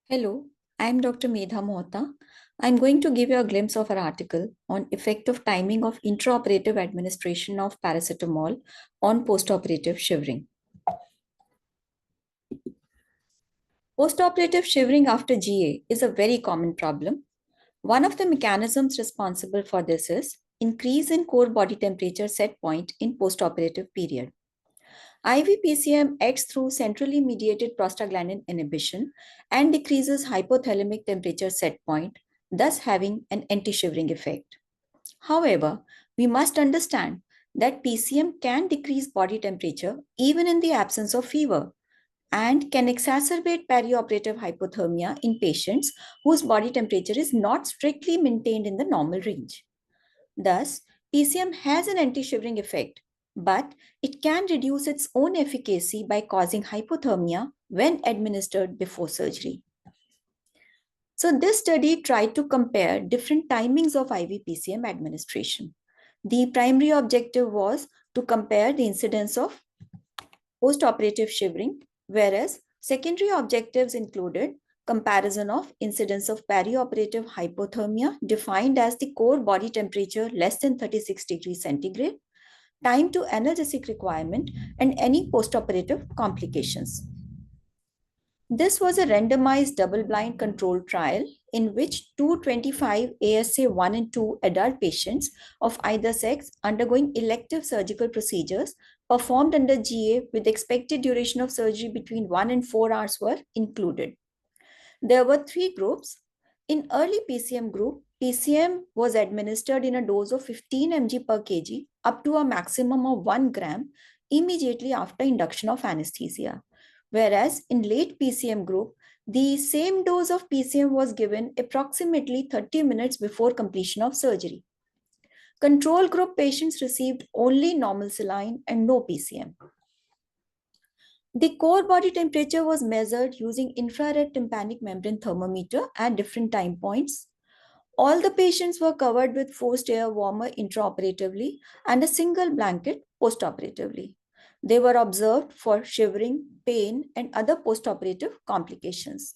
Hello, I am Dr. Medha Mohta. I am going to give you a glimpse of our article on effect of timing of intraoperative administration of paracetamol on postoperative shivering. Postoperative shivering after GA is a very common problem. One of the mechanisms responsible for this is increase in core body temperature set point in postoperative period. IV PCM acts through centrally mediated prostaglandin inhibition and decreases hypothalamic temperature set point, thus having an anti-shivering effect. However, we must understand that PCM can decrease body temperature even in the absence of fever and can exacerbate perioperative hypothermia in patients whose body temperature is not strictly maintained in the normal range. Thus, PCM has an anti-shivering effect, but it can reduce its own efficacy by causing hypothermia when administered before surgery. So this study tried to compare different timings of IV PCM administration. The primary objective was to compare the incidence of postoperative shivering, whereas secondary objectives included comparison of incidence of perioperative hypothermia defined as the core body temperature less than 36 degrees centigrade, time to analgesic requirement, and any postoperative complications. This was a randomized double-blind controlled trial in which 225 ASA 1 and 2 adult patients of either sex undergoing elective surgical procedures performed under GA with expected duration of surgery between 1 and 4 hours were included. There were 3 groups. In early PCM group, PCM was administered in a dose of 15 mg per kg up to a maximum of 1 gram immediately after induction of anesthesia. Whereas in late PCM group, the same dose of PCM was given approximately 30 minutes before completion of surgery. Control group patients received only normal saline and no PCM. The core body temperature was measured using infrared tympanic membrane thermometer at different time points. All the patients were covered with forced air warmer intraoperatively and a single blanket postoperatively. They were observed for shivering, pain, and other postoperative complications.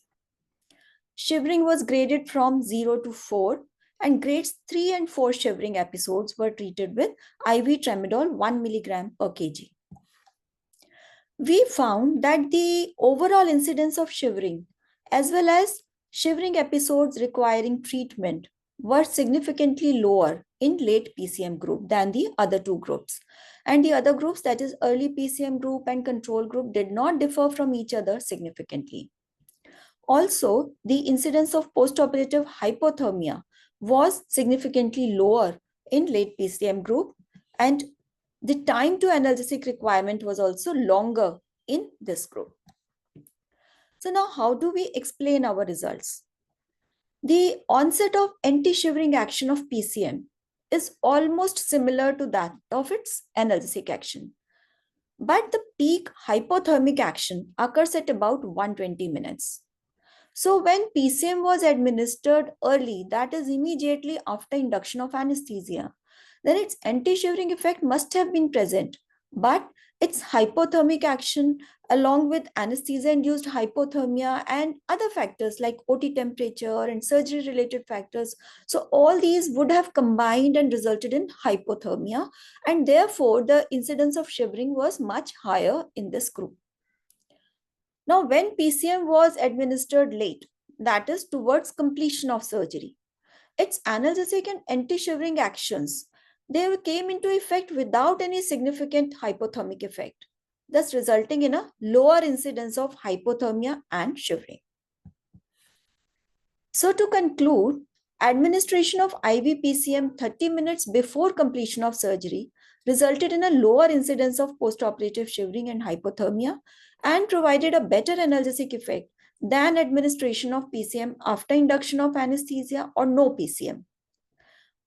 Shivering was graded from 0 to 4, and grades 3 and 4 shivering episodes were treated with IV tramadol 1 milligram per kg. We found that the overall incidence of shivering, as well as shivering episodes requiring treatment, were significantly lower in late PCM group than the other two groups. And the other groups, that is early PCM group and control group, did not differ from each other significantly. Also, the incidence of postoperative hypothermia was significantly lower in late PCM group, and the time to analgesic requirement was also longer in this group. So now, how do we explain our results? The onset of anti-shivering action of PCM is almost similar to that of its analgesic action. But the peak hypothermic action occurs at about 120 minutes. So when PCM was administered early, that is immediately after induction of anesthesia, then its anti-shivering effect must have been present, but its hypothermic action along with anesthesia-induced hypothermia and other factors like OT temperature and surgery-related factors, so all these would have combined and resulted in hypothermia, and therefore the incidence of shivering was much higher in this group. Now, when PCM was administered late, that is towards completion of surgery, its analgesic and anti-shivering actions, they came into effect without any significant hypothermic effect, thus resulting in a lower incidence of hypothermia and shivering. So to conclude, administration of IV PCM 30 minutes before completion of surgery resulted in a lower incidence of postoperative shivering and hypothermia and provided a better analgesic effect than administration of PCM after induction of anesthesia or no PCM.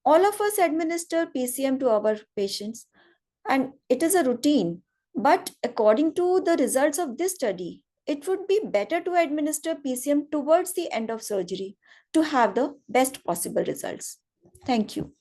All of us administer PCM to our patients, and it is a routine. But according to the results of this study, it would be better to administer PCM towards the end of surgery to have the best possible results. Thank you.